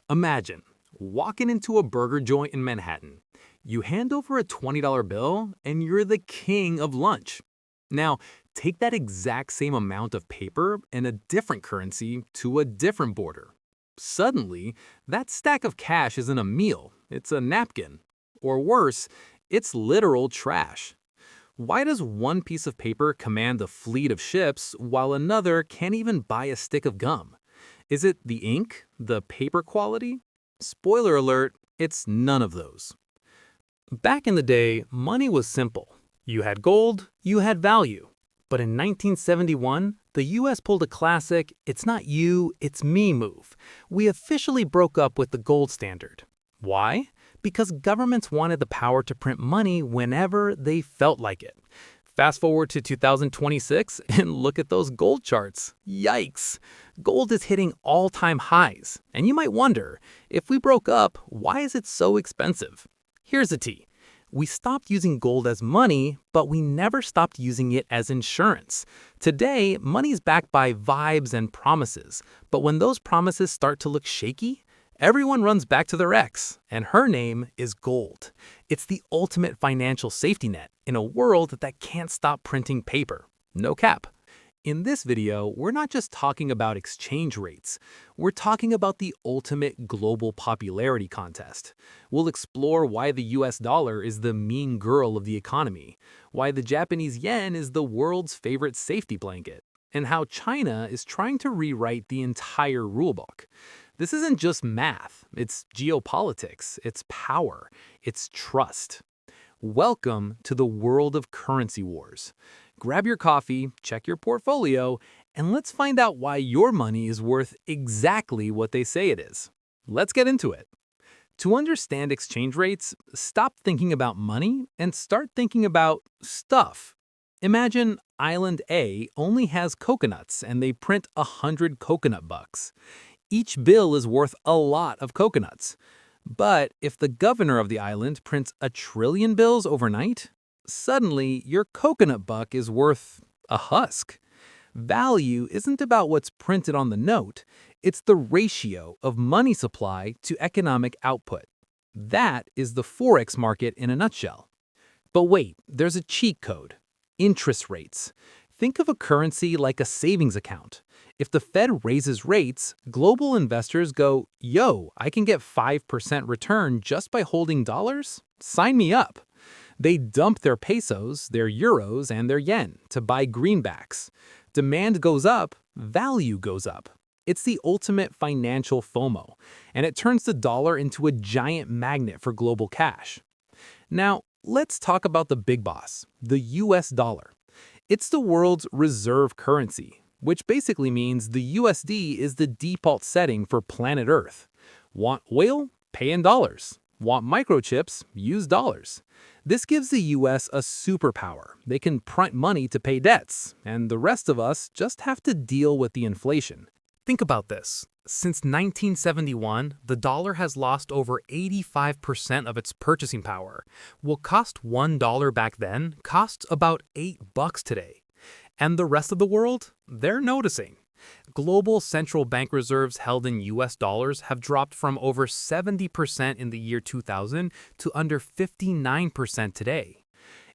Imagine walking into a burger joint in Manhattan. You hand over a $20 bill and you're the king of lunch. Now, take that exact same amount of paper and a different currency to a different border. Suddenly, that stack of cash isn't a meal, it's a napkin. Or worse, it's literal trash. Why does one piece of paper command a fleet of ships while another can't even buy a stick of gum? Is it the ink, the paper quality? Spoiler alert, it's none of those. Back in the day, money was simple. You had gold, you had value. But in 1971, the US pulled a classic, it's not you, it's me move. We officially broke up with the gold standard. Why? Because governments wanted the power to print money whenever they felt like it. Fast forward to 2026 and look at those gold charts. Yikes! Gold is hitting all-time highs. And you might wonder, if we broke up, why is it so expensive? Here's the tea. We stopped using gold as money, but we never stopped using it as insurance. Today, money's backed by vibes and promises. But when those promises start to look shaky, everyone runs back to their ex, and her name is gold. It's the ultimate financial safety net in a world that can't stop printing paper. No cap. In this video, we're not just talking about exchange rates. We're talking about the ultimate global popularity contest. We'll explore why the US dollar is the mean girl of the economy, why the Japanese yen is the world's favorite safety blanket, and how China is trying to rewrite the entire rulebook. This isn't just math, it's geopolitics, it's power, it's trust. Welcome to the world of currency wars. Grab your coffee, check your portfolio, and let's find out why your money is worth exactly what they say it is. Let's get into it. To understand exchange rates, stop thinking about money and start thinking about stuff. Imagine Island A only has coconuts and they print 100 coconut bucks. Each bill is worth a lot of coconuts. But if the governor of the island prints 1 trillion bills overnight, suddenly your coconut buck is worth a husk. Value isn't about what's printed on the note, it's the ratio of money supply to economic output. That is the Forex market in a nutshell. But wait, there's a cheat code. Interest rates. Think of a currency like a savings account. If the Fed raises rates, global investors go, yo, I can get 5% return just by holding dollars? Sign me up. They dump their pesos, their euros, and their yen to buy greenbacks. Demand goes up, value goes up. It's the ultimate financial FOMO, and it turns the dollar into a giant magnet for global cash. Now, let's talk about the big boss, the US dollar. It's the world's reserve currency, which basically means the USD is the default setting for planet Earth. Want oil? Pay in dollars. Want microchips? Use dollars. This gives the US a superpower. They can print money to pay debts, and the rest of us just have to deal with the inflation. Think about this. Since 1971, the dollar has lost over 85% of its purchasing power. What cost $1 back then costs about $8 today. And the rest of the world? They're noticing. Global central bank reserves held in US dollars have dropped from over 70% in the year 2000 to under 59% today.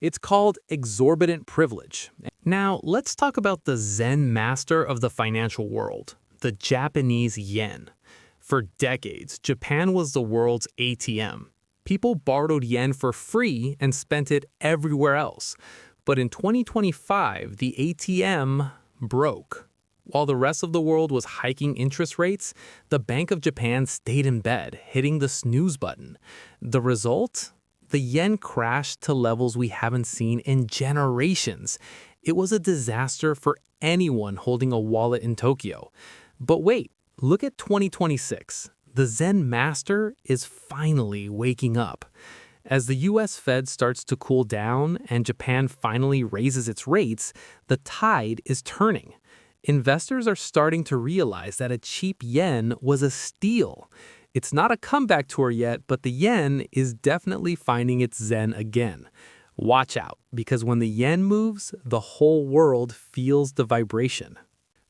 It's called Exorbitant Privilege. Now, let's talk about the Zen master of the financial world, the Japanese yen. For decades, Japan was the world's ATM. People borrowed yen for free and spent it everywhere else. But in 2025, the ATM broke. While the rest of the world was hiking interest rates, the Bank of Japan stayed in bed, hitting the snooze button. The result? The yen crashed to levels we haven't seen in generations. It was a disaster for anyone holding a wallet in Tokyo. But wait, look at 2026. The Zen master is finally waking up. As the US Fed starts to cool down and Japan finally raises its rates, the tide is turning. Investors are starting to realize that a cheap yen was a steal. It's not a comeback tour yet, but the yen is definitely finding its zen again. Watch out, because when the yen moves, the whole world feels the vibration.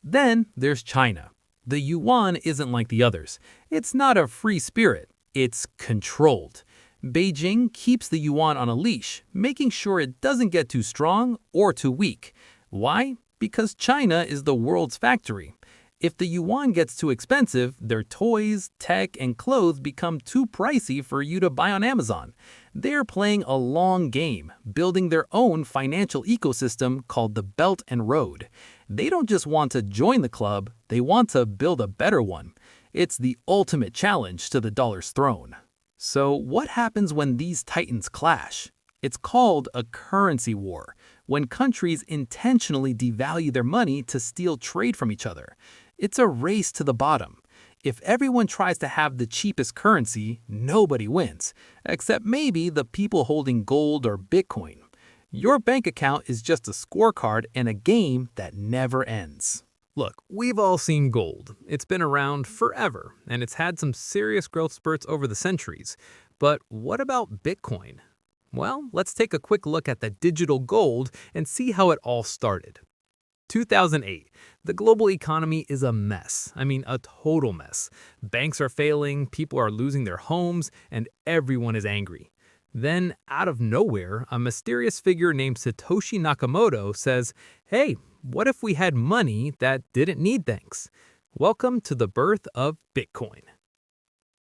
Then there's China. The yuan isn't like the others. It's not a free spirit. It's controlled. Beijing keeps the yuan on a leash, making sure it doesn't get too strong or too weak. Why? Because China is the world's factory. If the yuan gets too expensive, their toys, tech, and clothes become too pricey for you to buy on Amazon. They're playing a long game, building their own financial ecosystem called the Belt and Road. They don't just want to join the club, they want to build a better one. It's the ultimate challenge to the dollar's throne. So what happens when these titans clash? It's called a currency war, when countries intentionally devalue their money to steal trade from each other. It's a race to the bottom. If everyone tries to have the cheapest currency, nobody wins, except maybe the people holding gold or Bitcoin. Your bank account is just a scorecard in a game that never ends. Look, we've all seen gold. It's been around forever, and it's had some serious growth spurts over the centuries. But what about Bitcoin? Well, let's take a quick look at the digital gold and see how it all started. 2008. The global economy is a mess. I mean, a total mess. Banks are failing, people are losing their homes, and everyone is angry. Then, out of nowhere, a mysterious figure named Satoshi Nakamoto says, "Hey, what if we had money that didn't need things?" Welcome to the birth of Bitcoin.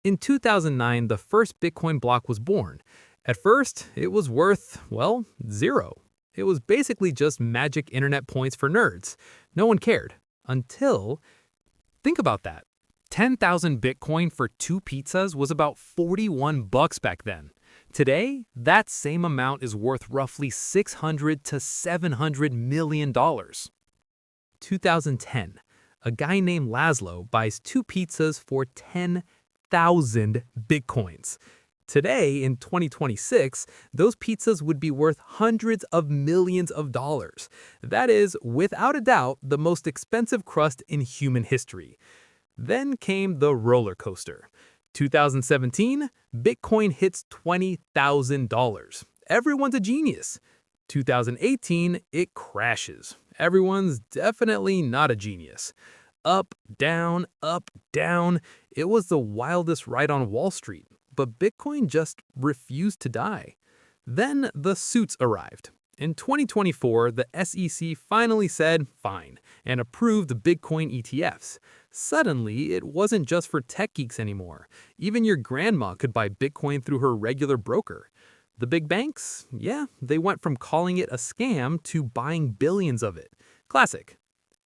In 2009, the first Bitcoin block was born. At first, it was worth, well, zero. It was basically just magic internet points for nerds. No one cared. Until, think about that. 10,000 Bitcoin for 2 pizzas was about $41 back then. Today, that same amount is worth roughly $600 to $700 million. 2010. A guy named Laszlo buys 2 pizzas for 10,000 Bitcoins. Today, in 2026, those pizzas would be worth hundreds of millions of dollars. That is, without a doubt, the most expensive crust in human history. Then came the roller coaster. 2017, Bitcoin hits $20,000. Everyone's a genius. 2018, it crashes. Everyone's definitely not a genius. Up, down, up, down. It was the wildest ride on Wall Street. But Bitcoin just refused to die. Then the suits arrived. In 2024, the SEC finally said fine and approved the Bitcoin ETFs. Suddenly, it wasn't just for tech geeks anymore. Even your grandma could buy Bitcoin through her regular broker. The big banks? Yeah, they went from calling it a scam to buying billions of it. Classic.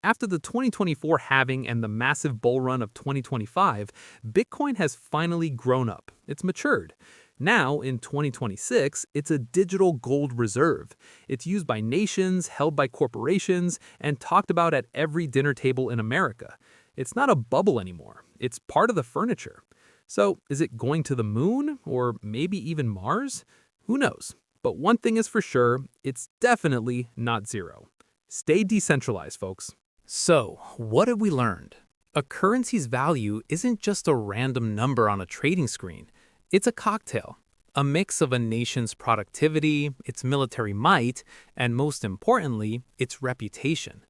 After the 2024 halving and the massive bull run of 2025, Bitcoin has finally grown up. It's matured. Now, in 2026, it's a digital gold reserve. It's used by nations, held by corporations, and talked about at every dinner table in America. It's not a bubble anymore. It's part of the furniture. So, is it going to the moon, or maybe even Mars? Who knows? But one thing is for sure, it's definitely not zero. Stay decentralized, folks. So, what have we learned? A currency's value isn't just a random number on a trading screen. It's a cocktail, a mix of a nation's productivity, its military might, and most importantly, its reputation.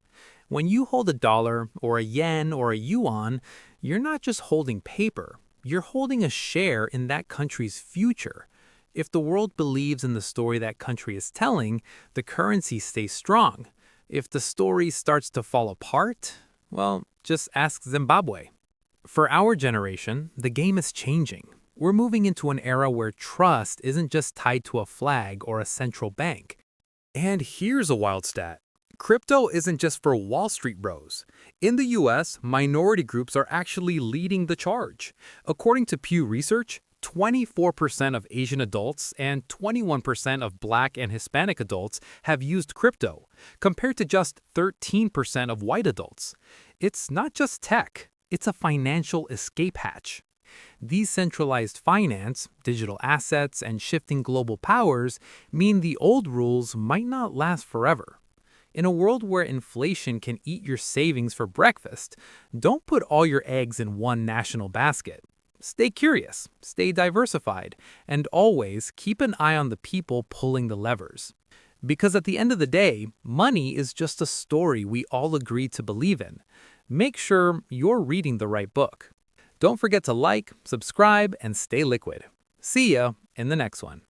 When you hold a dollar or a yen or a yuan, you're not just holding paper, you're holding a share in that country's future. If the world believes in the story that country is telling, the currency stays strong. If the story starts to fall apart, well, just ask Zimbabwe. For our generation, the game is changing. We're moving into an era where trust isn't just tied to a flag or a central bank. And here's a wild stat. Crypto isn't just for Wall Street bros. In the US, minority groups are actually leading the charge. According to Pew Research, 24% of Asian adults and 21% of Black and Hispanic adults have used crypto, compared to just 13% of white adults. It's not just tech, it's a financial escape hatch. Decentralized finance, digital assets, and shifting global powers mean the old rules might not last forever. In a world where inflation can eat your savings for breakfast, don't put all your eggs in one national basket. Stay curious, stay diversified, and always keep an eye on the people pulling the levers. Because at the end of the day, money is just a story we all agree to believe in. make sure you're reading the right book. Don't forget to like, subscribe, and stay liquid. See ya in the next one.